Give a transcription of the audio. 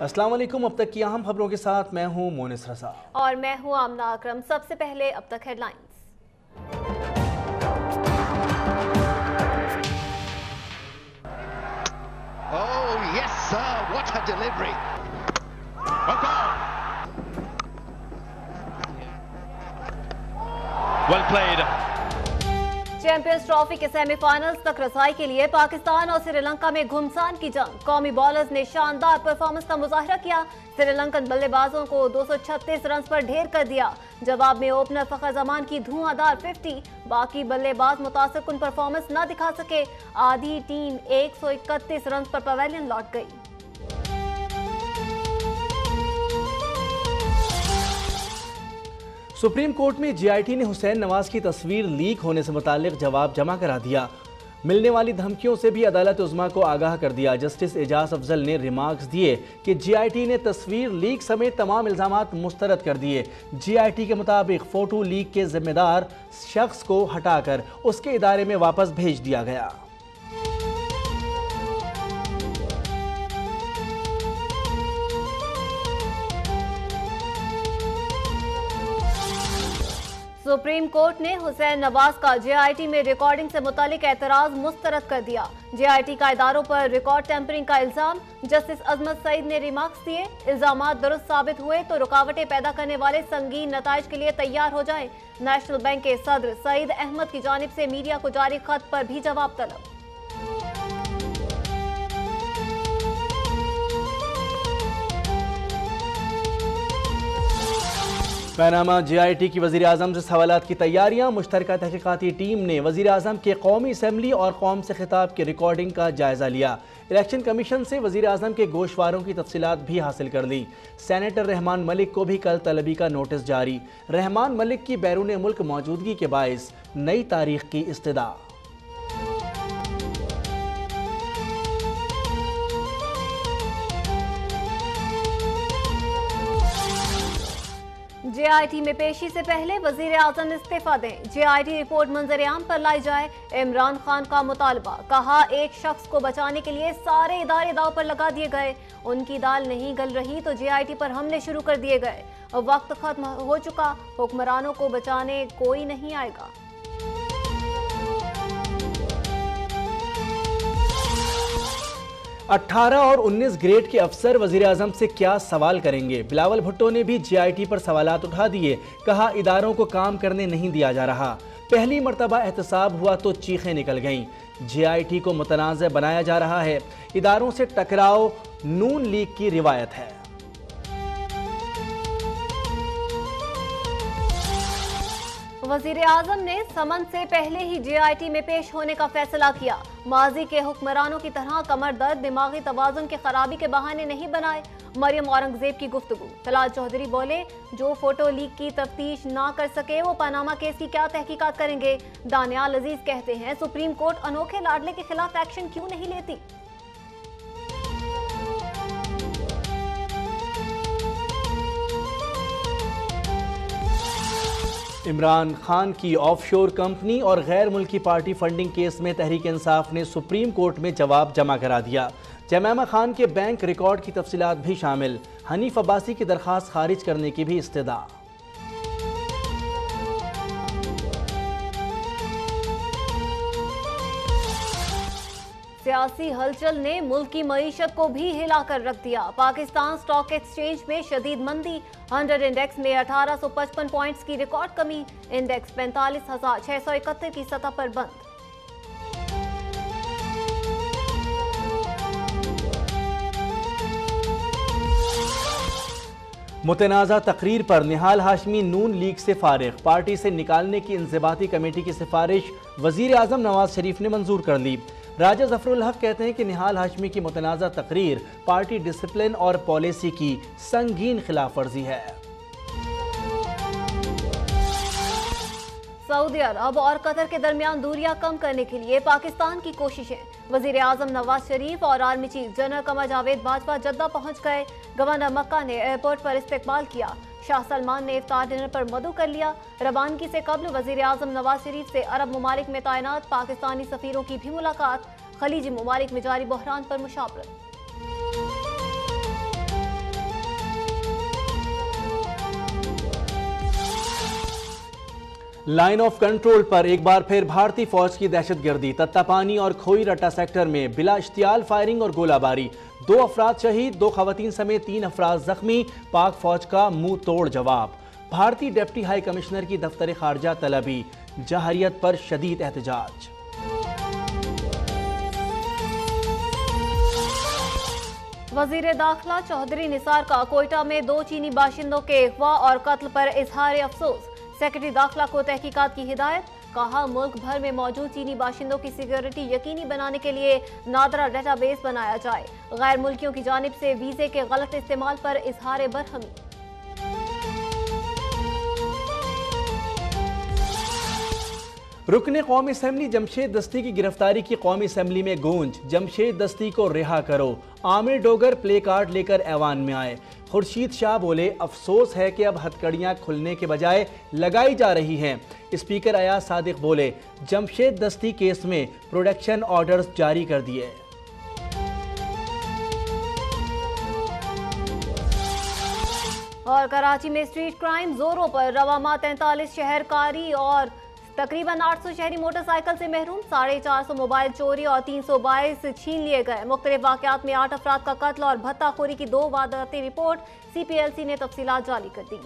अस्सलाम वालेकुम। अब तक की अहम खबरों के साथ मैं हूं मोनिस रजा और मैं हूं आमना अकरम। सबसे पहले अब तक headlines. Oh yes sir, what a delivery. A goal. Well played. Champions trophy के सेमीफाइनल्स तक रसाई के लिए पाकिस्तान और श्रीलंका में घुमसान की जंग। कौमी बॉलर्स ने शानदार परफॉर्मेंस का मुजाहरा किया। श्रीलंकन बल्लेबाजों को 236 रन पर ढेर कर दिया। जवाब में ओपनर फखर जमान की धुआंधार 50। बाकी बल्लेबाज मुतासिरकुन परफॉर्मेंस न दिखा सके। आधी टीम 131 रन पर पवेलियन लौट गई। सुप्रीम कोर्ट में जीआईटी ने हुसैन नवाज की तस्वीर लीक होने से मुतालिक जवाब जमा करा दिया। मिलने वाली धमकियों से भी अदालत उज़्मा को आगाह कर दिया। जस्टिस एजाज अफजल ने रिमार्क्स दिए कि जीआईटी ने तस्वीर लीक समेत तमाम इल्जामात मुस्तरद कर दिए। जीआईटी के मुताबिक फोटो लीक के जिम्मेदार शख्स को हटाकर उसके इदारे में वापस भेज दिया गया। सुप्रीम कोर्ट ने हुसैन नवाज का जेआईटी में रिकॉर्डिंग से मुतालिक एतराज मुस्तरद कर दिया। जेआईटी का इदारों पर रिकॉर्ड टेम्परिंग का इल्जाम। जस्टिस अजमत सईद ने रिमार्क्स दिए, इल्जामात दुरुस्त साबित हुए तो रुकावटें पैदा करने वाले संगीन नताइज के लिए तैयार हो जाएं। नेशनल बैंक के सदर सईद अहमद की जानिब से मीडिया को जारी खत पर भी जवाब तलब। पैनामा जीआईटी की वज़ीर आज़म से सवालात की तैयारियां। मुश्तरका तहकीकाती टीम ने वज़ीर आज़म के कौमी असम्बली और कौम से खिताब की रिकॉर्डिंग का जायज़ा लिया। इलेक्शन कमीशन से वज़ीर आज़म के गोशवारों की तफसीलात भी हासिल कर ली। सेनेटर रहमान मलिक को भी कल तलबी का नोटिस जारी। रहमान मलिक की बैरून मुल्क मौजूदगी के बायस नई तारीख की इस्तदा। जेआईटी में पेशी से पहले वजीर आजम इस्तीफा दें। जेआईटी रिपोर्ट मंजर-ए-आम पर लाई जाए। इमरान खान का मुतालबा। कहा, एक शख्स को बचाने के लिए सारे इदारे दाव पर लगा दिए गए। उनकी दाल नहीं गल रही तो जेआईटी पर हमले शुरू कर दिए गए। वक्त खत्म हो चुका, हुक्मरानों को बचाने कोई नहीं आएगा। 18 और 19 ग्रेड के अफसर वज़ीर आज़म से क्या सवाल करेंगे। बिलावल भुट्टो ने भी जीआईटी पर सवालात उठा दिए। कहा, इदारों को काम करने नहीं दिया जा रहा। पहली मर्तबा एहतसाब हुआ तो चीखें निकल गईं। जीआईटी को मुतनाज़ बनाया जा रहा है। इदारों से टकराव नून लीग की रिवायत है। वजीर आजम ने समन से पहले ही जेआईटी में पेश होने का फैसला किया। माजी के हुक्मरानों की तरह कमर दर्द, दिमागी तवाज़ुन की खराबी के बहाने नहीं बनाए। मरियम औरंगजेब की गुफ्तगू। तलाल चौधरी बोले, जो फोटो लीक की तफ्तीश ना कर सके वो पनामा केस की क्या तहकीकात करेंगे। दानियाल अजीज कहते हैं, सुप्रीम कोर्ट अनोखे लाडले के खिलाफ एक्शन क्यों नहीं लेती। इमरान खान की ऑफशोर कंपनी और गैर मुल्की पार्टी फंडिंग केस में तहरीक इंसाफ ने सुप्रीम कोर्ट में जवाब जमा करा दिया। जमामा खान के बैंक रिकॉर्ड की तफसीलात भी शामिल। हनीफ अब्बासी की दरखास्त खारिज करने की भी इस्तदा। सियासी हलचल ने मुल्क की मईशत को भी हिला कर रख दिया। पाकिस्तान स्टॉक एक्सचेंज में शदीद मंदी। 100 इंडेक्स में 1855 पॉइंट्स की रिकॉर्ड कमी। इंडेक्स 45,671 की सतह पर बंद। मुतनाज़ा तकरीर पर निहाल हाशमी नून लीग से फारिग। पार्टी से निकालने की इंज़िबाती कमेटी की सिफारिश वज़ीर आज़म नवाज शरीफ ने मंजूर कर ली। राजा ज़फ़रुल हक कहते हैं कि निहाल हाशमी की मुतनाज़ा तकरीर पार्टी डिसिप्लिन और पॉलिसी की संगीन खिलाफ वर्जी है। सऊदी अरब और कतर के दरमियान दूरियां कम करने के लिए पाकिस्तान की कोशिशें। वजीर आजम नवाज शरीफ और army chief general Qamar Javed Bajwa Jeddah पहुंच गए। गवर्नर मक्का ने एयरपोर्ट पर इस्तकबाल किया। शाह सलमान ने इफ्तार डिनर पर मदु कर लिया। रवानगी से कबल वजीर आजम नवाज शरीफ से अरब ममालिक में तैनात पाकिस्तानी सफीरों की भी मुलाकात। खलीजी ममालिक में जारी बहरान पर मुशावरत। लाइन ऑफ कंट्रोल पर एक बार फिर भारतीय फौज की दहशतगर्दी। तत्तापानी और खोई रट्टा सेक्टर में बिला इश्तियाल फायरिंग और गोलाबारी। 2 अफराद शहीद, 2 खवातीन समेत 3 अफराद जख्मी। पाक फौज का मुंह तोड़ जवाब। भारतीय डिप्टी हाई कमिश्नर की दफ्तर खारजा तलबी। जहरियत पर शदीद एहतजाज। वजीर दाखिला चौधरी निसार का कोयटा में 2 चीनी बाशिंदों के अगवा और कत्ल पर इजहार अफसोस। सेक्रेटरी दाखिला को तहकीकात की हिदायत। कहा, मुल्क भर में मौजूद चीनी बाशिंदों की सिक्योरिटी यकीनी बनाने के लिए नादरा डेटाबेस बनाया जाए। गैर मुल्कियों की जानिब से वीजे के गलत इस्तेमाल पर इजहार बरहमी। रुकने कौमी असम्बली जमशेद दस्ती की गिरफ्तारी की कौमी असम्बली में गूंज। जमशेद दस्ती को रिहा करो। आमिर डोगर प्ले कार्ड लेकर ऐवान में आए। खुर्शीद शाह बोले, अफसोस है कि अब हथकड़ियां खुलने के बजाय लगाई जा रही हैं। स्पीकर अयाज सादिक बोले, जमशेद दस्ती केस में प्रोडक्शन ऑर्डर्स जारी कर दिए। और कराची में स्ट्रीट क्राइम जोरों पर। रवामा 43 शहरकारी और तकरीबन 800 शहरी मोटरसाइकिल से महरूम। 450 मोबाइल चोरी और 322 छीन लिए गए। मुख्तलिफ वाकयात में 8 अफराद का कत्ल और भत्ताखोरी की 2 वारदातें रिपोर्ट। CPLC ने तफसीलात जारी कर दी।